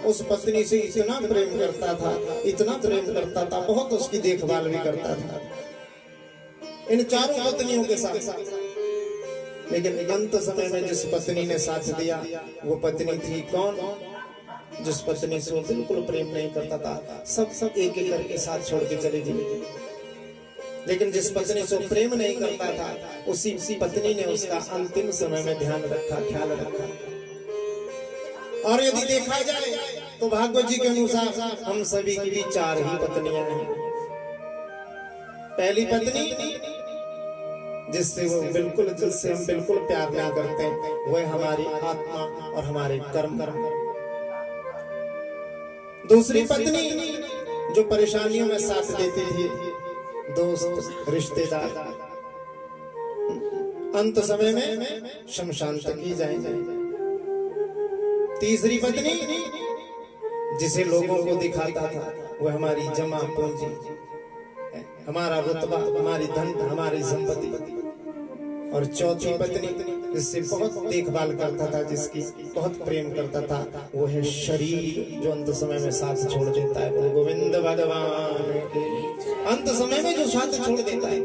उस पत्नी से इतना प्रेम करता था, इतना प्रेम करता था, बहुत उसकी देखभाल भी करता था इन चारों पत्नियों के साथ। लेकिन अंत समय में जिस पत्नी ने साथ दिया वो पत्नी थी कौन? जिस पत्नी से वो बिल्कुल प्रेम नहीं करता था, सब एक एक करके साथ छोड़ के चली गई। लेकिन जिस पत्नी से प्रेम नहीं करता था, उसी पत्नी ने उसका अंतिम समय में ध्यान रखा, ख्याल रखा। और यदि देखा जाए तो भागवत जी के अनुसार हम सभी की भी 4 ही पत्नियां हैं। पहली पत्नी जिससे हम बिल्कुल प्यार नहीं करते, वह हमारी आत्मा और हमारे कर्म। दूसरी पत्नी जो परेशानियों में साथ देती थी, दोस्त, रिश्तेदार, अंत समय में शमशान तक ही जाएंगे। तीसरी पत्नी जिसे लोगों को दिखाता था, वह हमारी जमा पूंजी, हमारा रुतबा, हमारी धन, हमारी संपत्ति। और चौथी पत्नी जिससे बहुत देखभाल करता था, जिसकी बहुत प्रेम करता था, वो है शरीर जो अंत समय में साथ छोड़ देता है। बोलो गोविंद भगवान की। अंत समय में जो साथ छोड़ देता है।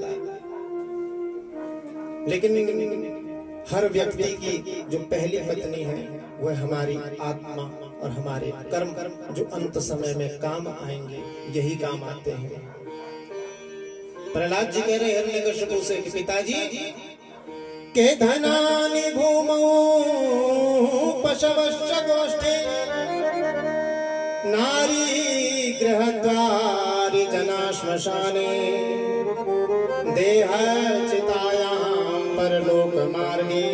लेकिन हर व्यक्ति की जो पहली पत्नी है वह हमारी आत्मा और हमारे कर्म, जो अंत समय में काम आएंगे, यही काम आते हैं। प्रहलाद जी कह रहे हिरण्यकशिपु से कि पिताजी के धनानि भूमौ पशवश्च गोष्ठे नारी गृहद्वारि जना श्मशाने देह चितायां परलोक मार्गे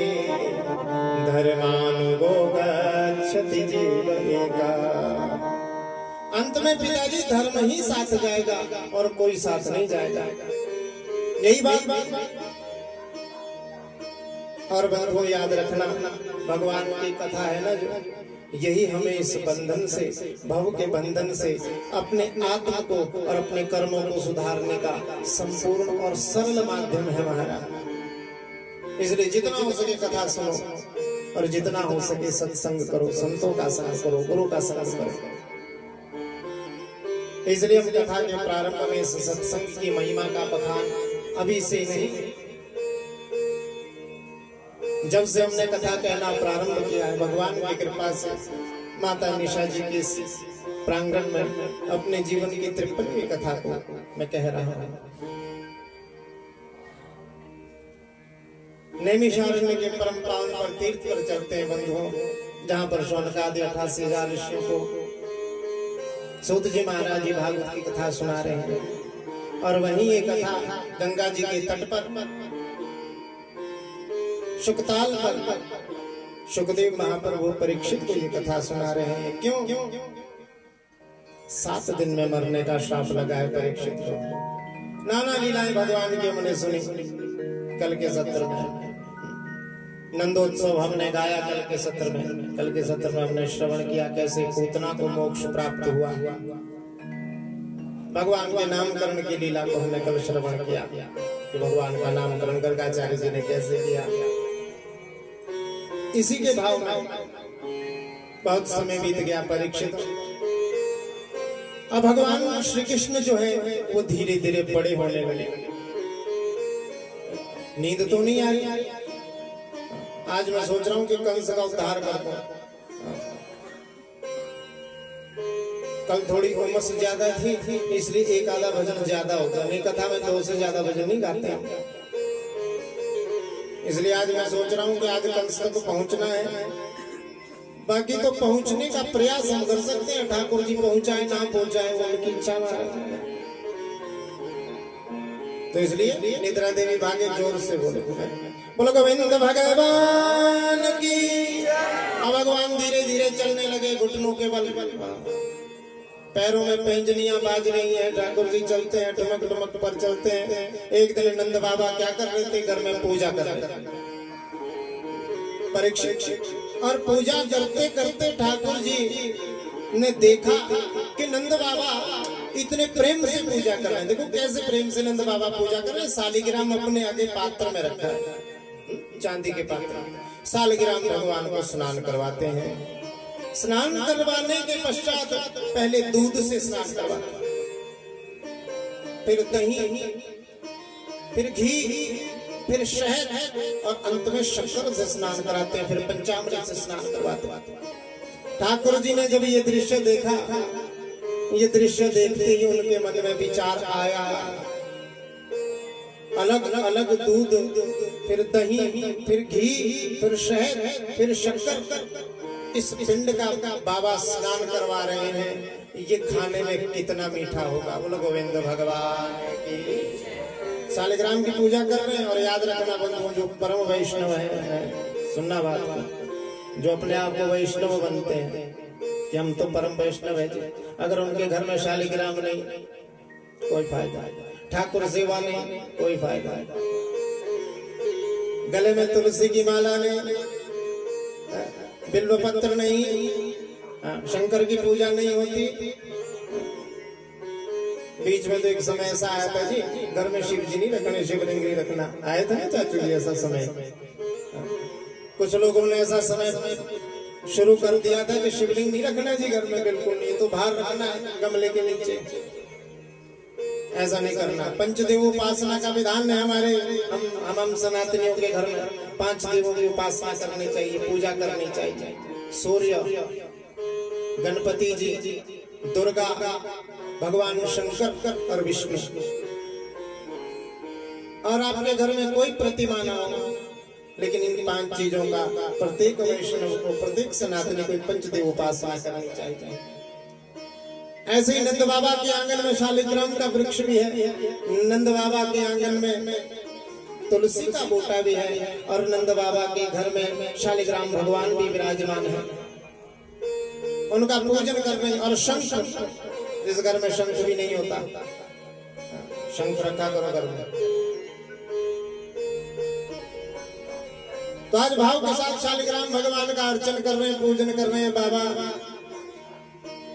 धर्मानुगो गच्छति जीव एका। अंत में पिताजी धर्म ही साथ जाएगा और कोई साथ नहीं जाएगा, यही बात। और बंधुओं याद रखना, भगवान की कथा है ना जो, यही हमें इस बंधन से, भव के बंधन से अपने आत्मा को और अपने कर्मों को सुधारने का संपूर्ण और सरल माध्यम है महाराज। इसलिए जितना हो सके कथा सुनो और जितना हो सके सत्संग करो, संतों का संग करो, गुरु का संग करो। इसलिए हम कथा के प्रारंभ में इस सत्संग की महिमा का बखान अभी से नहीं, जब से हमने कथा कहना प्रारंभ किया है, भगवान की कृपा से माता निशा जी के प्रांगण में अपने जीवन की 53वीं कथा को मैं कह रहा हूँ। नैमिषारण्य के परम पावन पर तीर्थ पर चलते हैं बंधुओं, जहाँ पर शौनकादि 88,000 ऋषियों को सूत जी महाराज जी भागवत की कथा सुना रहे हैं। और वहीं ये कथा गंगा जी के तट पर शुकताल पर शुकदेव महाप्रभु परीक्षित को ये कथा सुना रहे हैं। क्यों? 7 दिन में मरने का श्राप लगा है परीक्षित को। नाना लीलाएं भगवान की हमने सुनी कल के सत्र में। नंदोत्सव हमने गाया कल के सत्र में हमने श्रवण किया कैसे पूतना को मोक्ष प्राप्त हुआ। भगवान के नामकरण की लीला को हमने कल श्रवण किया कि भगवान का नामकरण गर्गाचार्य जी ने कैसे किया। इसी के भाव में बहुत समय बीत गया परीक्षित। अब भगवान श्री कृष्ण जो है वो धीरे धीरे बड़े होने लगे। नींद तो नहीं आ रही। आज मैं सोच रहा हूँ कि कंस का उद्धार कर दूं। कल थोड़ी उमस ज्यादा थी इसलिए एक आधा भजन ज्यादा होता, नहीं कथा में 2 से ज्यादा भजन नहीं गाते हैं। इसलिए आज मैं सोच रहा हूँ कि आज कंस तक पहुंचना है। बाकी तो पहुंचने का प्रयास हम कर सकते हैं, ठाकुर जी पहुंचाए ना पहुंचाए वो उनकी इच्छा में। तो इसलिए निद्रा देवी भागे जोर से बोलो गोविंद भगवान की। अब भगवान धीरे धीरे चलने लगे घुटनों के बल, पैरों में पैंजनियां बाज रही हैं। ठाकुर जी चलते हैं, ठुमक ठुमक पर चलते हैं। एक दिन नंद बाबा क्या कर रहे थे, घर में पूजा कर रहे थे परीक्षित। और पूजा करते करते ठाकुर जी ने देखा कि नंद बाबा इतने प्रेम से पूजा कर रहे हैं। देखो कैसे प्रेम से नंद बाबा पूजा कर रहे हैं। सालिग्राम अपने आगे पात्र में रखा है, चांदी के पात्र में। सालिग्राम भगवान को स्नान करवाते हैं। स्नान करवाने के पश्चात पहले दूध से स्नान करवाते, फिर दही, फिर घी, फिर शहद और अंत में शक्कर से स्नान कराते हैं, फिर पंचामृत से स्नान करवाते। ठाकुर जी ने जब ये दृश्य देखा, ये दृश्य देखते ही उनके मन में विचार आया, अलग अलग दूध, फिर दही, फिर घी, फिर शहद, फिर शक्कर, इस पिंड का बाबा स्नान करवा रहे हैं, ये खाने में कितना मीठा होगा। बोलो गोविंद भगवान की। शालिग्राम की पूजा कर रहे हैं। और याद रखना बंधुओं, जो परम वैष्णव है, सुनना बात, जो अपने आप को वैष्णव बनते हैं कि हम तो परम वैष्णव है जी, अगर उनके घर में शालिग्राम नहीं, कोई फायदा, ठाकुर सेवा नहीं, कोई फायदा, गले में तुलसी की माला नहीं, बिल्व पत्र नहीं, शंकर की पूजा नहीं होती। बीच में तो एक समय ऐसा आया था जी, घर में शिव जी नहीं रखने, शिवलिंग नहीं रखना, आया था ना चाचू जी ऐसा समय। कुछ लोगों ने ऐसा समय शुरू कर दिया था कि शिवलिंग नहीं रखना जी घर में, बिल्कुल नहीं, तो बाहर रखना है गमले के नीचे, ऐसा नहीं करना। पंचदेव उपासना का विधान है हमारे, हम सनातनियों के घर में 5 देवों की उपासना करनी चाहिए, पूजा करनी चाहिए। सूर्य, गणपति जी, दुर्गा, भगवान शंकर और विष्णु। और आपके घर में कोई प्रतिमा ना हो, लेकिन इन 5 चीजों का प्रत्येक वैष्णव को, प्रत्येक सनातनी को पंचदेव उपासना करनी चाहिए। ऐसे ही नंद बाबा के आंगन में शालिग्राम का वृक्ष भी है, नंद बाबा के आंगन में तुलसी का बूटा भी है, और नंद बाबा के घर में शालिग्राम भगवान भी विराजमान है, उनका पूजन करने। और शंख, जिस घर में शंख भी नहीं होता, शंख रखा करो घर में। तो आज भाव के साथ शालिग्राम भगवान का अर्चन कर रहे हैं, पूजन कर रहे हैं। बाबा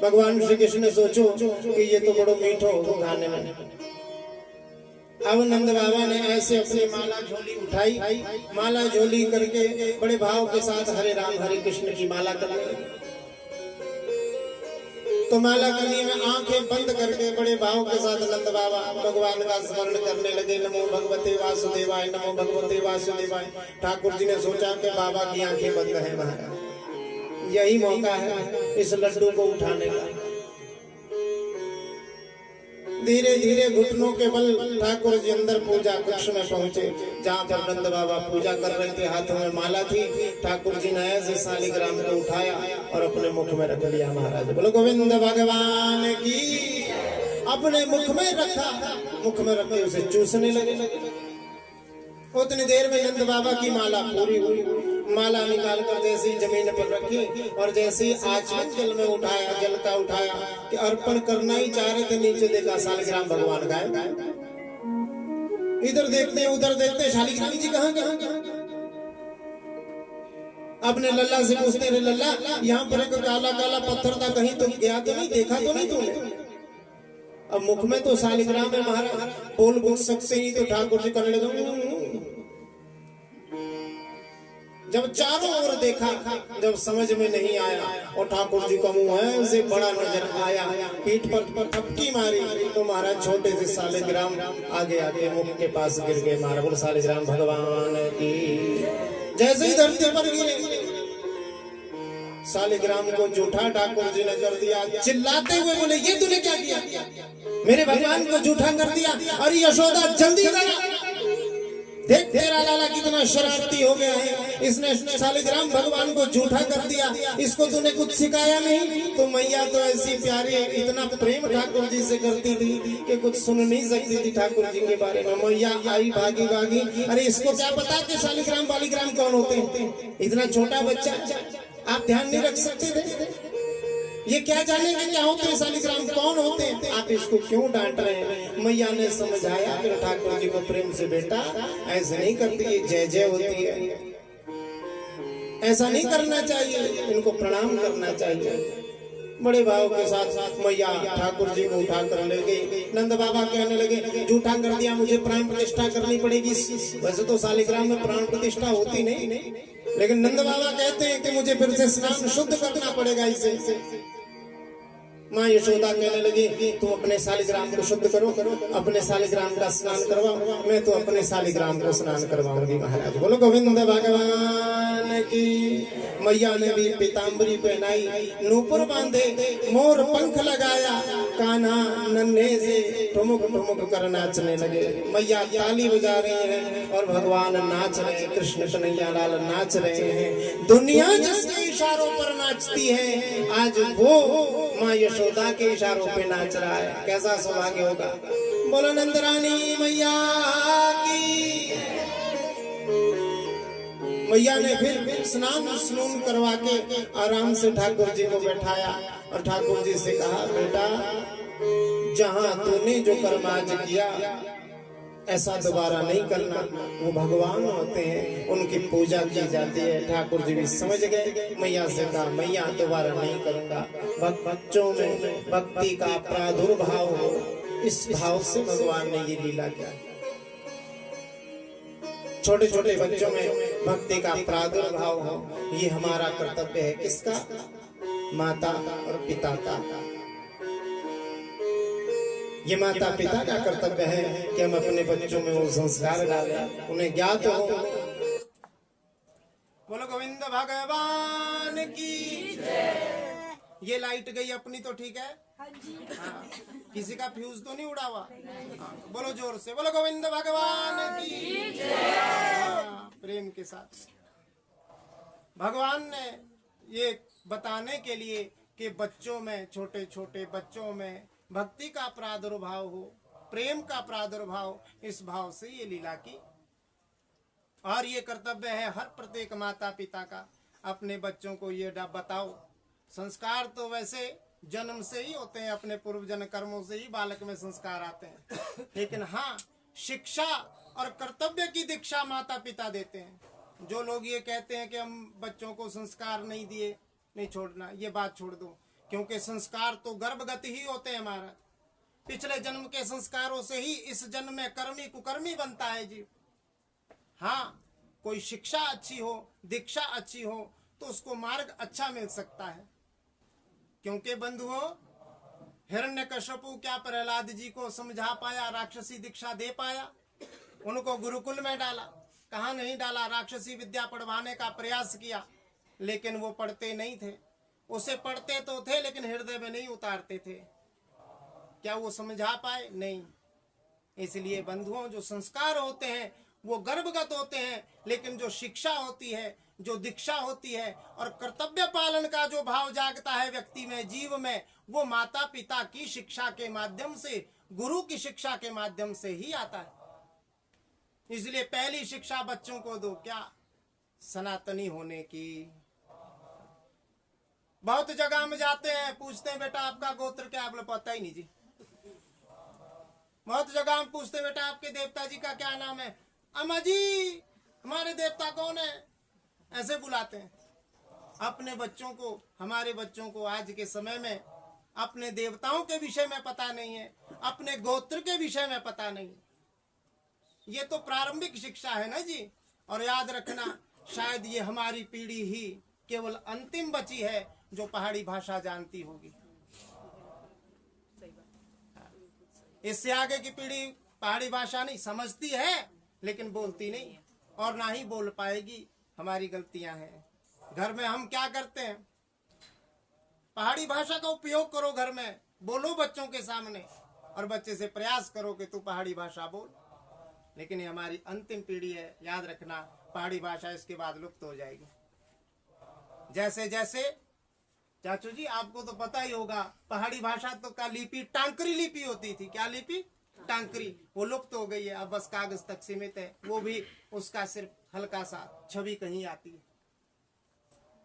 भगवान श्री कृष्ण ने सोचो कि ये तो बड़ो मीठो हो खाने में। अब नंद बाबा ने ऐसे अपनी माला झोली उठाई, माला झोली करके बड़े भाव के साथ हरे राम हरे कृष्ण की माला करने लगे। तो माला करने में आंखें बंद करके बड़े भाव के साथ नंद बाबा भगवान का स्मरण करने लगे। नमो भगवते वासुदेवाय, नमो भगवते वासुदेवाय। ठाकुर जी ने सोचा कि बाबा की आंखें बंद है महाराज, यही मौका है इस लड्डू को उठाने का। धीरे धीरे घुटनों के बल ठाकुर जी अंदर पूजा कक्ष में पहुंचे, जहाँ पर नंद बाबा पूजा कर रहे थे। हाथों में माला थी। ठाकुर जी ने ऐसे शालिग्राम को उठाया और अपने मुख में रख लिया। महाराज बोलो गोविंद भगवान की। अपने मुख में रखा, मुख में रख के उसे चूसने लगे। उतनी देर में नंद बाबा की माला पूरी हुई। माला निकाल कर जैसे जमीन पर रखी और जैसे आचमन जल में उठाया, जल का उठाया कि अर्पण करना ही चाह रहे थे, नीचे देखा शालिग्राम भगवान गायब। इधर देखते उधर देखते, शालिग्राम जी कहाँ गए? अपने लल्ला से पूछते, रे लल्ला यहाँ पर एक काला काला पत्थर था, कहीं तो गया तो नहीं, देखा तो नहीं तूने? अब मुख में तो शालिग्राम है महाराज, बोल बोल सकते ही तो ठाकुर जी करने लगे। जब चारों ओर देखा, जब समझ में नहीं आया और ठाकुर जी का मुंह है उसे बड़ा नजर आया, पीठ पर थपकी मारी तो महाराज छोटे से शालिग्राम आगे आगे मुख के पास गिर गए। महाराज बोल शालिग्राम भगवान की। जैसे ही धरती पर गिरे, शालिग्राम को जूठा ठाकुर जी ने कर दिया। चिल्लाते हुए बोले, ये तूने क्या किया? मेरे भगवान को जूठा कर दिया। अरे यशोदा जल्दी करा, देख तेरा लाला कितना शरारती हो गया है, इसने शालिग्राम भगवान को झूठा कर दिया। इसको तूने कुछ सिखाया नहीं? तो मैया तो ऐसी प्यारी, इतना प्रेम ठाकुर जी से करती थी कि कुछ सुन नहीं सकती थी ठाकुर जी के बारे में। मैया आई भागी भागी, अरे इसको क्या पता कि शालिग्राम वालिग्राम कौन होते हैं? इतना छोटा बच्चा, आप ध्यान नहीं रख सकते थे? ये क्या जानेंगे क्या होते हैं शालिग्राम, कौन होते हैं? आप इसको क्यों डांट रहे हैं? मैया ने समझाया फिर ठाकुर जी को प्रेम से, बेटा ऐसे नहीं करती, ये जय जय होती है, ऐसा नहीं करना चाहिए, इनको प्रणाम करना चाहिए। बड़े भाव के साथ मैया ठाकुर जी को उठा कर ले गई। नंद बाबा कहने लगे, झूठा कर दिया, मुझे प्राण प्रतिष्ठा करनी पड़ेगी। वैसे तो शालिग्राम में प्राण प्रतिष्ठा होती नहीं, लेकिन नंद बाबा कहते हैं कि मुझे फिर से स्नान शुद्ध करना पड़ेगा इसे। माँ यशोदा कहने लगी तुम अपने शालिग्राम को शुद्ध करो, अपने शालिग्राम का स्नान करवाओ, मैं तो अपने शालिग्राम को स्नान करवाऊंगी महाराज। बोलो गोविंद भगवान की। मैया ने भी पीताम्बरी पहनाई, नूपुर बांधे, मोर पंख लगाया, कान्हा नन्हे से ठुमुक ठुमुक कर नाचने लगे। मैया ताली बजा रही है और भगवान नाच रहे हैं, कृष्ण कन्हैया लाल नाच रहे हैं। दुनिया जिसके इशारों पर नाचती है, आज वो माँ यशोदा के इशारों पे नाच रहा है। कैसा सौभाग्य होगा। बोलो नंदरानी मैया की। मैया ने फिर स्नान स्नून करवा के आराम से ठाकुर जी को बैठाया और ठाकुर जी से कहा बेटा जहां तूने जो कर्म आज किया ऐसा दोबारा नहीं करना। वो भगवान होते हैं, उनकी पूजा की जाती है। ठाकुर जी भी समझ गए। मैया से कहा मैया दोबारा नहीं करूंगा। बच्चों में भक्ति का प्रादुर्भाव हो, इस भाव से भगवान ने ये लीला किया। छोटे छोटे बच्चों में भक्ति का प्रादुर्भाव हो, ये हमारा कर्तव्य है। किसका? माता और पिता का। ये माता पिता का कर्तव्य है कि हम अपने बच्चों में वो संस्कार डालें, उन्हें ज्ञात हो। बोलो गोविंद भगवान की। ये लाइट गई अपनी तो ठीक है। हाँ, किसी का फ्यूज तो नहीं उड़ा हुआ। हाँ, बोलो जोर से, बोलो गोविंद भगवान की। हाँ, प्रेम के साथ भगवान ने ये बताने के लिए कि बच्चों में, छोटे छोटे बच्चों में भक्ति का प्रादुर्भाव हो, प्रेम का प्रादुर्भाव, इस भाव से ये लीला की। और ये कर्तव्य है हर प्रत्येक माता पिता का, अपने बच्चों को ये बताओ। संस्कार तो वैसे जन्म से ही होते हैं, अपने पूर्व जन्म कर्मों से ही बालक में संस्कार आते हैं। लेकिन हाँ, शिक्षा और कर्तव्य की दीक्षा माता पिता देते हैं। जो लोग ये कहते हैं कि हम बच्चों को संस्कार नहीं दिए, नहीं छोड़ना, ये बात छोड़ दो। क्योंकि संस्कार तो गर्भगत ही होते हैं हमारा। पिछले जन्म के संस्कारों से ही इस जन्म में कर्मी कुकर्मी बनता है जी। हाँ, कोई शिक्षा अच्छी हो, दीक्षा अच्छी हो तो उसको मार्ग अच्छा मिल सकता है। क्योंकि बंधुओं, हिरण्यकश्यपु क्या प्रहलाद जी को समझा पाया, राक्षसी दीक्षा दे पाया? उनको गुरुकुल में डाला, कहाँ नहीं डाला। राक्षसी विद्या पढ़वाने का प्रयास किया, लेकिन वो पढ़ते नहीं थे। उसे पढ़ते तो थे लेकिन हृदय में नहीं उतारते थे। क्या वो समझा पाए? नहीं। इसलिए बंधुओं, जो संस्कार होते हैं वो गर्भगत होते हैं, लेकिन जो शिक्षा होती है, जो दीक्षा होती है और कर्तव्य पालन का जो भाव जागता है व्यक्ति में, जीव में, वो माता पिता की शिक्षा के माध्यम से, गुरु की शिक्षा के माध्यम से ही आता है। इसलिए पहली शिक्षा बच्चों को दो, क्या? सनातनी होने की। बहुत जगह में जाते हैं, पूछते हैं बेटा आपका गोत्र क्या? आप लोग पता ही नहीं जी। बहुत जगह हम पूछते हैं बेटा आपके देवता जी का क्या नाम है? अम्मा जी हमारे देवता कौन है? ऐसे बुलाते हैं। अपने बच्चों को, हमारे बच्चों को आज के समय में अपने देवताओं के विषय में पता नहीं है, अपने गोत्र के विषय में पता नहीं। ये तो प्रारंभिक शिक्षा है ना जी। और याद रखना, शायद ये हमारी पीढ़ी ही केवल अंतिम बची है जो पहाड़ी भाषा जानती होगी। इससे आगे की पीढ़ी पहाड़ी भाषा नहीं समझती है, लेकिन बोलती नहीं और ना ही बोल पाएगी। हमारी गलतियां हैं। घर में हम क्या करते हैं? पहाड़ी भाषा का उपयोग करो, घर में बोलो बच्चों के सामने, और बच्चे से प्रयास करो कि तू पहाड़ी भाषा बोल। लेकिन ये हमारी अंतिम पीढ़ी है, याद रखना। पहाड़ी भाषा इसके बाद लुप्त हो जाएगी। जैसे जैसे चाचू जी आपको तो पता ही होगा, पहाड़ी भाषा तो का लिपि टांकरी लिपि होती थी। क्या लिपि? टांकरी। वो लुप्त हो गई है, अब बस कागज तक सीमित है। वो भी उसका सिर्फ हल्का सा छवि कहीं आती है,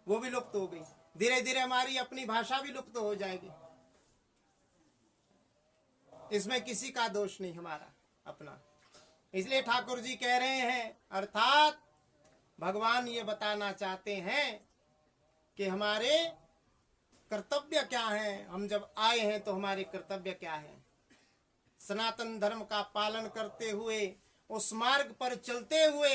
वो भी लुप्त हो गई। धीरे धीरे हमारी अपनी भाषा भी लुप्त हो जाएगी। इसमें किसी का दोष नहीं, हमारा अपना। इसलिए ठाकुर जी कह रहे हैं, अर्थात भगवान ये बताना चाहते हैं कि हमारे कर्तव्य क्या है। हम जब आए हैं तो हमारे कर्तव्य क्या है। सनातन धर्म का पालन करते हुए, उस मार्ग पर चलते हुए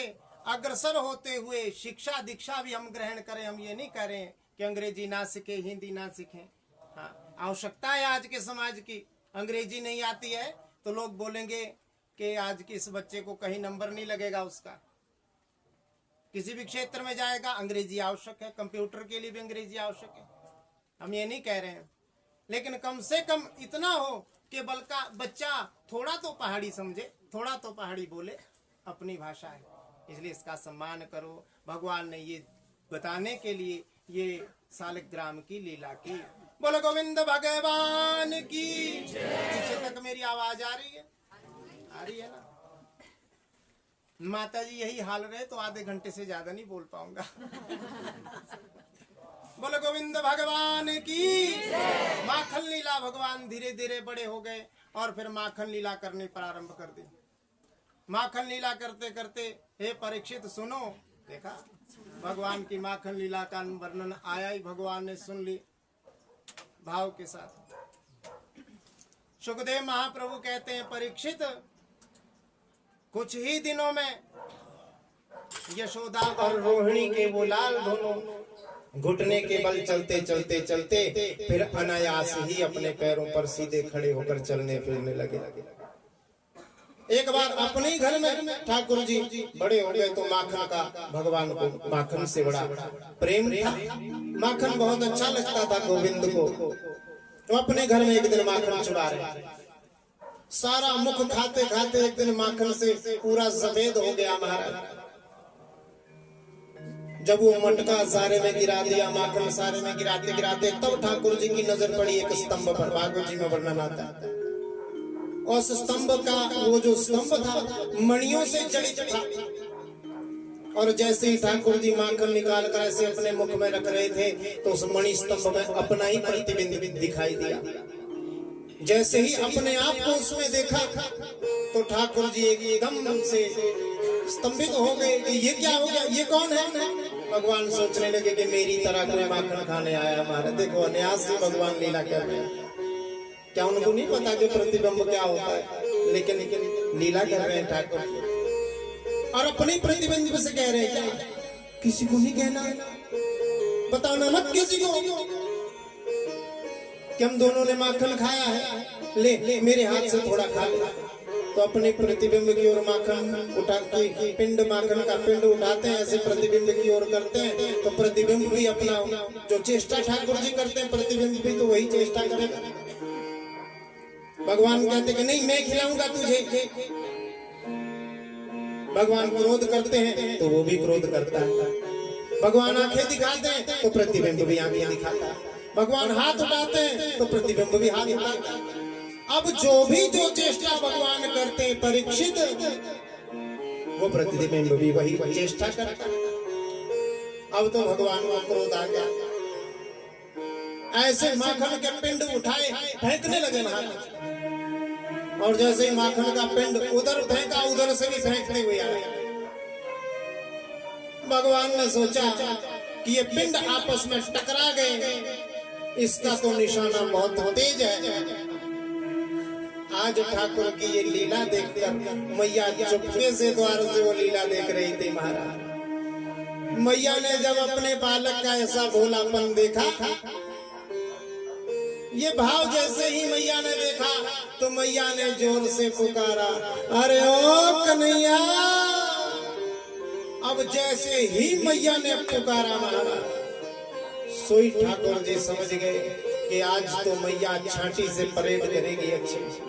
अग्रसर होते हुए शिक्षा दीक्षा भी हम ग्रहण करें। हम ये नहीं करें कि अंग्रेजी ना सीखे, हिंदी ना सीखें। हाँ, आवश्यकता है आज के समाज की। अंग्रेजी नहीं आती है तो लोग बोलेंगे कि आज के इस बच्चे को कहीं नंबर नहीं लगेगा उसका। किसी भी क्षेत्र में जाएगा अंग्रेजी आवश्यक है, कंप्यूटर के लिए भी अंग्रेजी आवश्यक है। हम ये नहीं कह रहे हैं, लेकिन कम से कम इतना हो कि बच्चा थोड़ा तो पहाड़ी समझे, थोड़ा तो पहाड़ी बोले, अपनी भाषा है, इसलिए इसका सम्मान करो। भगवान ने ये बताने के लिए ये सालिग्राम की लीला की। बोलो गोविंद भगवान की। पीछे तक मेरी आवाज आ रही है? आ रही है ना? माता जी यही हाल रहे तो आधे घंटे से ज्यादा नहीं बोल पाऊंगा। बोलो गोविंद भगवान की। माखन लीला भगवान धीरे धीरे बड़े हो गए और फिर माखन लीला करने प्रारंभ कर दी। माखन लीला करते करते हे परीक्षित सुनो, देखा भगवान की माखन लीला का वर्णन आया ही, भगवान ने सुन ली भाव के साथ। सुखदेव महाप्रभु कहते हैं परीक्षित कुछ ही दिनों में यशोदा और रोहिणी के वो लाल दोनों घुटने के बल चलते चलते चलते फिर अनायास ही अपने पैरों पर सीधे खड़े होकर चलने फिरने लगे। एक बार अपने घर में ठाकुर जी बड़े हो गए तो माखन का भगवान को माखन से बड़ा प्रेम था। माखन बहुत अच्छा लगता था गोविंद को। तो अपने घर में एक दिन माखन चुरा रहे, सारा मुख खाते खाते एक दिन माखन से पूरा सफेद हो गया महाराज। जब वो मटका सारे में गिरा दिया, माखन सारे में गिराते गिराते तब ठाकुर जी की नजर पड़ी एक स्तंभ पर। भागवत जी में वर्णन आता है उस स्तंभ का, वो जो स्तंभ था मणियों से जड़ित था। और जैसे ही ठाकुर जी माखन निकाल कर ऐसे अपने मुख में रख रहे थे तो उस मणि स्तंभ में अपना ही प्रतिबिंब दिखाई दिया। जैसे ही अपने आप को उसमें देखा तो ठाकुर जी एकदम से स्तंभित हो गए कि ये क्या हो गया, ये कौन है। भगवान सोचने लगे कि मेरी तरह कोई माखन खाने आया हमारा। देखो अनायास से भगवान लीला कर रहे हैं। क्या उनको नहीं पता कि प्रतिबिंब क्या होता है, लेकिन लीला कर रहे हैं ठाकुर। और अपने प्रतिबिंब से कह रहे हैं क्या, किसी को नहीं कहना, बताना मत किसी को कि हम दोनों ने माखन खाया है, ले मेरे हाथ से थोड़ा खा ले। तो अपने प्रतिबिंब की ओर माखन उठा के पिंड, माखन का पिंड उठाते हैं, ऐसे प्रतिबिंब की ओर करते हैं तो प्रतिबिंब भी अपना जो चेष्टा ठाकुर जी करते हैं प्रतिबिंब भी तो वही चेष्टा करेगा। भगवान कहते कि नहीं मैं खिलाऊंगा तुझे। भगवान क्रोध करते हैं तो वो भी क्रोध करता है। भगवान आंखें दिखाते हैं तो प्रतिबिंब भी आंखें दिखाता है। भगवान हाथ उठाते हैं तो प्रतिबिंब भी हाथ उठाता है। अब जो चेष्टा भगवान करते हैं परीक्षित, वो प्रतिबिंब भी वही चेष्टा करता है। अब तो भगवान को क्रोध आ गया, ऐसे माखन के पिंड उठाए फेंकने लगे महाराज। और जैसे ही माखन का पिंड उधर फेंका, उधर से भी फेंकते हुए आए। भगवान ने सोचा कि ये पिंड आपस में टकरा गए, इसका तो निशाना बहुत तेज है। आज ठाकुर की ये लीला देखकर मैया चुपके से द्वार से वो लीला देख रही थी महाराज। मैया ने जब अपने बालक का ऐसा भोलापन देखा, ये भाव जैसे ही मैया ने देखा तो मैया ने जोर से पुकारा, अरे ओ कन्हैया। अब जैसे ही मैया ने पुकारा महाराज, सोई ठाकुर जी समझ गए कि आज तो मैया छाती से परेड करेगी अच्छी।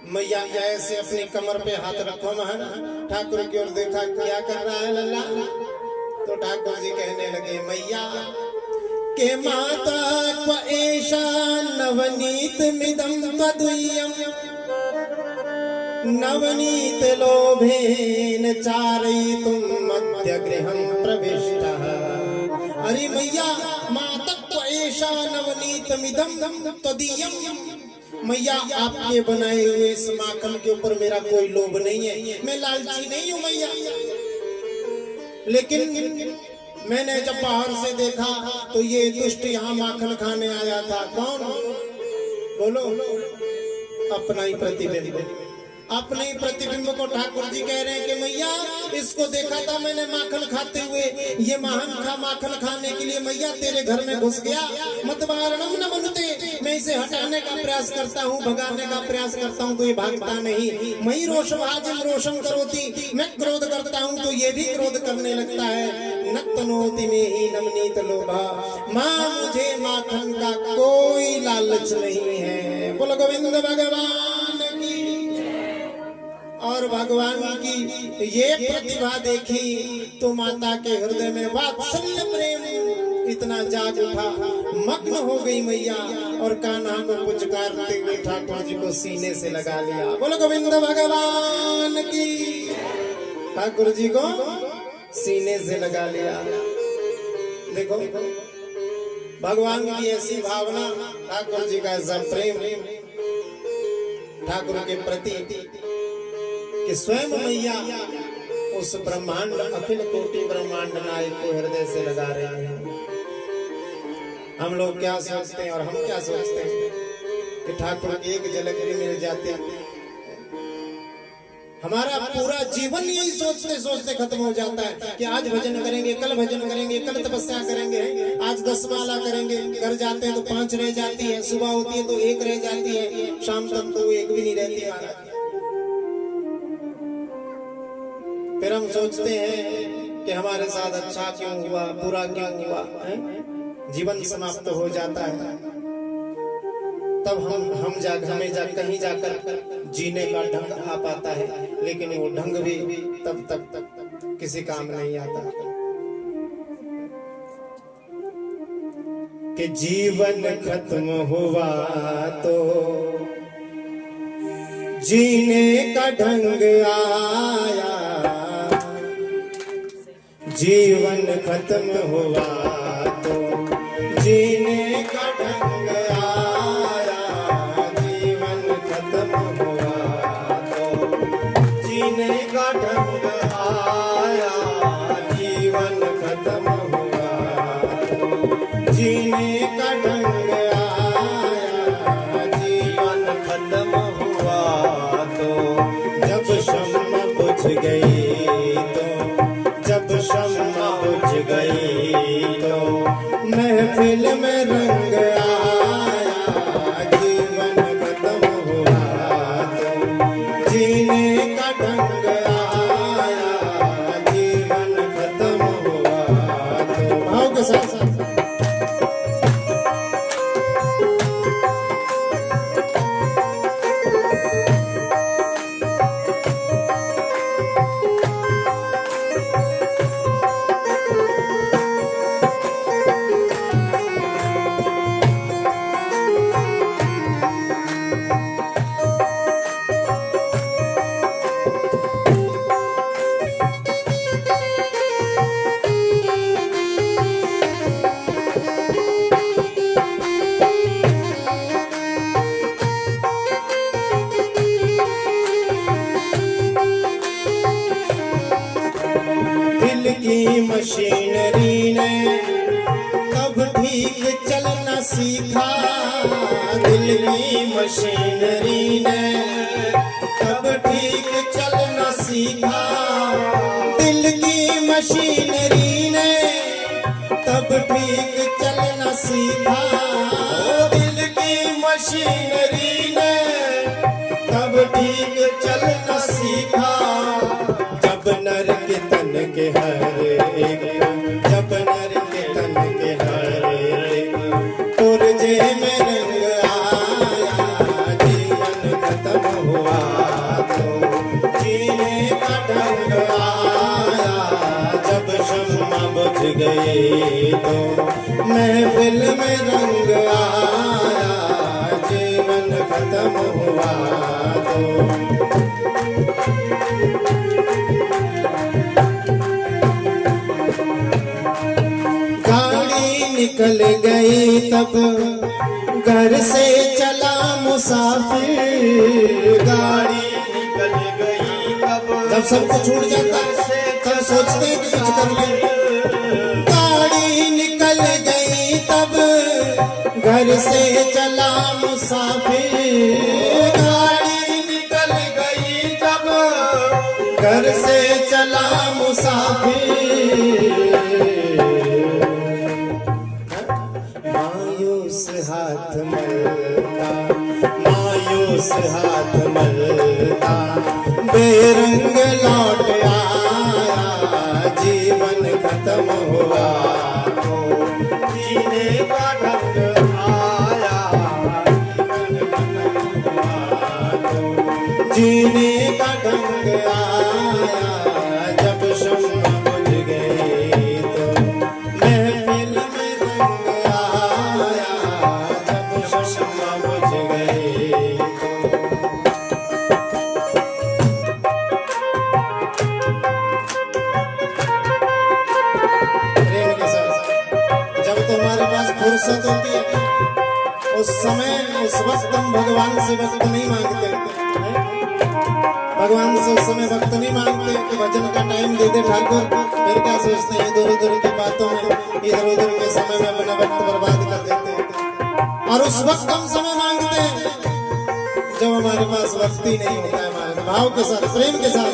मैया ऐसे अपनी कमर पे हाथ रखो महाराज, ठाकुर की ओर देखा, क्या कर रहा है लल्ला। तो ठाकुर जी कहने लगे, मैया के माता क्व एषा नवनीत मिदं त्वदीयं नवनीत लोभेन चारयितुं मध्य गृहं प्रविष्टः। अरे मैया, माता क्व एषा नवनीत मिदं त्वदीयं। मैया आपके बनाए हुए इस माखन के ऊपर मेरा कोई लोभ नहीं है, मैं लालची नहीं हूँ मैया। लेकिन मैंने जब बाहर से देखा तो ये दुष्ट यहाँ माखन खाने आया था। कौन? बोलो। अपना ही प्रतिबिंब। अपने ही प्रतिबिंब को ठाकुर जी कह रहे हैं कि मैया इसको देखा था मैंने माखन खाते हुए, ये माखन खाने के लिए मैया तेरे घर में घुस गया। मत वारणम न मनुते, मैं इसे हटाने का प्रयास करता हूँ, भगाने का प्रयास करता हूँ तो ये भागता नहीं। मई रोषभाजम रोषम करोति, मैं क्रोध करता हूँ तो ये भी क्रोध करने लगता है। नतनोति में ही नवनीत लोभा, माँ मुझे माखन का कोई लालच नहीं है। बोलो गोविंद भगवान की। और भगवान की ये प्रतिभा देखी तो माता के हृदय में वात्सल्य प्रेम इतना जाग उठा, मग्न हो गई मैया और कान्हा को पुचकारते हुए ठाकुर जी को सीने से लगा लिया। बोलो गोविंद भगवान की। ठाकुर जी को सीने से लगा लिया। देखो भगवान की ऐसी भावना, ठाकुर जी का ऐसा प्रेम ठाकुर के प्रति कि स्वयं मैया उस ब्रह्मांड अखिल कोटि ब्रह्मांड नायक को हृदय से लगा रहे हैं। हम लोग क्या सोचते हैं और हम क्या सोचते हैं कि ठाकुर की एक झलक भी मिल जाती, हमारा पूरा जीवन यही सोचते सोचते खत्म हो जाता है कि आज भजन करेंगे, कल भजन करेंगे, कल तपस्या करेंगे, आज 10 माला करेंगे। घर जाते हैं तो 5 रह जाती है, सुबह होती है तो 1 रह जाती है, शाम तक तो 1 भी नहीं रहती महाराज। फिर हम सोचते हैं कि हमारे साथ अच्छा क्यों हुआ, बुरा क्यों हुआ है? जीवन समाप्त हो जाता है तब हमें कहीं जाकर जीने का ढंग आ पाता है, लेकिन वो ढंग भी तब तक किसी काम नहीं आता। कि जीवन खत्म हुआ तो जीने का ढंग आया, जीवन खत्म हुआ तो जीने का ढंग आया, जीवन खत्म हुआ तो जीने का ढंग आया, जीवन खत्म हुआ तो जीने का ढंग आया, जीवन खत्म हुआ तो जब शम्मा बुझ गई तो, जब शम्मा बुझ गई तो महफिल में रंग आया, जीवन खत्म हुआ तो जीने का ढंग आया, जीवन खत्म हुआ तो। भाव के साथ मशीनरी ने तब ठीक चलना सीखा, दिल की मशीनरी ने तब ठीक चलना सीखा, दिल की मशीनरी ने तब ठीक चलना सीखा, दिल की मशीनरी ने तब ठीक चलना सीखा। जब नर के तन के हर एक, जब नर के तन के हर एक पुर्जे में रंग आया, जीवन खत्म हुआ तो जीने का ढंग आया, जब शम्मा बुझ गई तो महफिल में रंग आया, जीवन खत्म हुआ तो। निकल गई तब घर से चला मुसाफिर, गाड़ी निकल गई तब, जब सब कुछ छूट जाता है तब सोचते हैं कि कुछ कर ले। गाड़ी निकल गई तब घर से चला मुसाफिर, गाड़ी निकल गई घर से चला मुसाफिर, मायूस हाथ मलता, मायूस हाथ मलता, बेरंग लौट आया, जीवन खत्म हुआ तो जीने का ढंग आया, जीवन खत्म हुआ तो जीने का ढंग आया, जब शम्मा बुझ गई तो महफिल में रंग आया, जब शम्मा बुझ गई तो। प्रेम के साथ जब तुम्हारे पास फुर्सत होती है उस समय, उस वक्त हम भगवान से वक्त नहीं मांगते, भगवान से उस समय वक्त नहीं मांगते कि भजन का टाइम दे दे ठाकुर। फिर क्या सोचते हैं, इधर उधर की बातों में, इधर उधर के समय में अपना वक्त बर्बाद कर देते हैं। और उस वक्त हम समय मांगते हैं जब हमारे पास वक्त ही नहीं होता है। हमारे भाव के साथ, प्रेम के साथ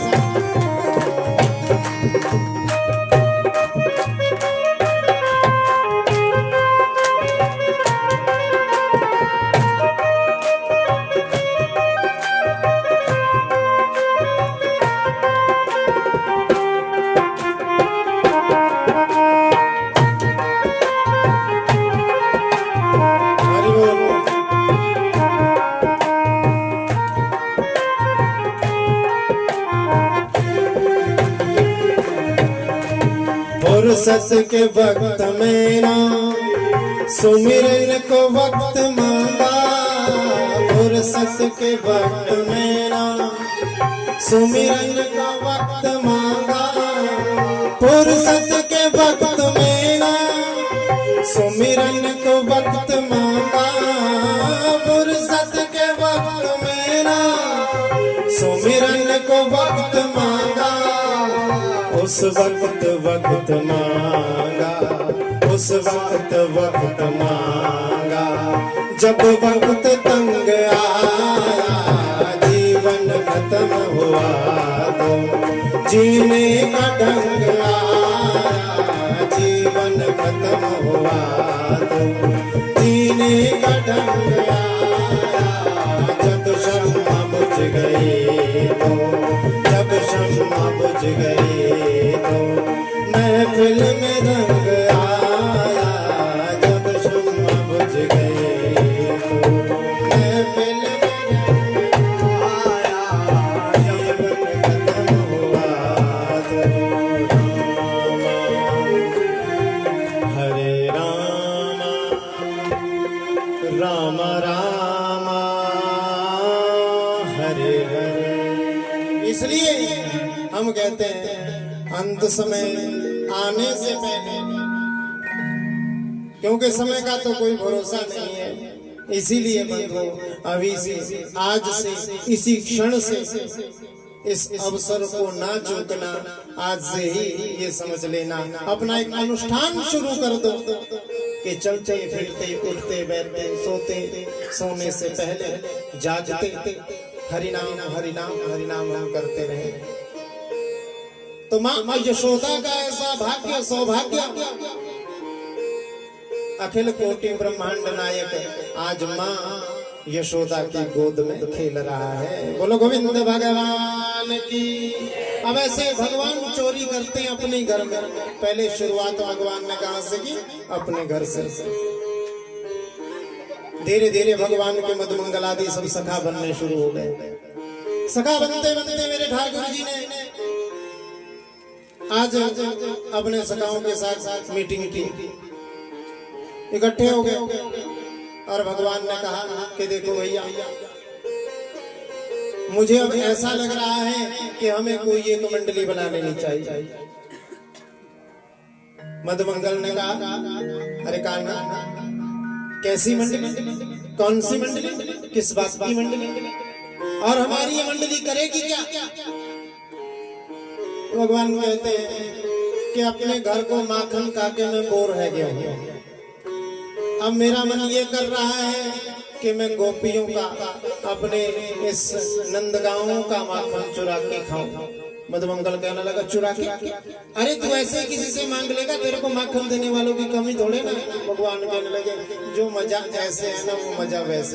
फुर्सत के वक्त में ना सुमिरन को वक्त मांगा, फुर्सत के वक्त में ना सुमिरन को वक्त मांगा, फुर्सत के वक्त में ना सुमिरन को वक्त मांगा, फुर्सत के वक्त में ना सुमिरन को वक्त मांगा, उस वक्त वक्त मांगा, उस वक्त वक्त मांगा, जब वक्त तंग आया, जीवन खत्म हुआ तो जीने का ढंग आया, जीवन खत्म हुआ तो जीने का ढंग आया, जब शम्मा बुझ गई तो, जब शम्मा बुझ गई तो महफिल में रंग आया, जब शम्मा बुझ गई तो महफिल में रंग आया, जीवन खत्म हुआ तो। हरे राम राम राम हरे हरे। इसलिए हम कहते हैं अंत समय आने से पहले, क्योंकि समय का तो कोई भरोसा नहीं है। इसीलिए बंधु अभी से, आज से, इसी क्षण से इस अवसर को ना चूकना, आज से ही ये समझ लेना, अपना एक अनुष्ठान शुरू कर दो कि चलते फिरते उठते बैठते सोते सोने से पहले जागते हरिनाम हरिनाम हरिनाम हम करते रहे। तो माँ यशोदा का ऐसा भाग्य सौभाग्य, अखिल कोटि ब्रह्मांड नायक आज माँ यशोदा की गोद में खेल रहा है। बोलो गोविंद भगवान की। अब ऐसे भगवान चोरी करते हैं अपने घर में। पहले शुरुआत भगवान ने कहा से की, अपने घर से। धीरे धीरे भगवान के मधुमंगल आदि सब सखा बनने शुरू हो गए। सखा बनते बनते मेरे ठाकुर जी ने आज अपने सखाओं के साथ मीटिंग की, इकट्ठे हो गए और भगवान ने कहा कि देखो भैया, मुझे अब ऐसा लग रहा है कि हमें कोई एक मंडली बना लेनी चाहिए। मधुमंगल ने कहा, अरे कान्हा, कैसी मंडली, कौन सी मंडली, किस बात की मंडली, और हमारी ये मंडली करेगी क्या? भगवान कहते हैं कि अपने घर को माखन खाके में बोर है गया हूं। अब मेरा मन ये कर रहा है कि मैं गोपियों का, अपने इस नंदगांवों का माखन चुरा के खाऊं। मधुमंगल कहने लगा चुरा के, अरे तू ऐसे ही किसी से मांग लेगा, तेरे को माखन देने वालों की कमी थोड़े ना। भगवान कहने लगे जो मजा ऐसे है ना वो मजा वैसे।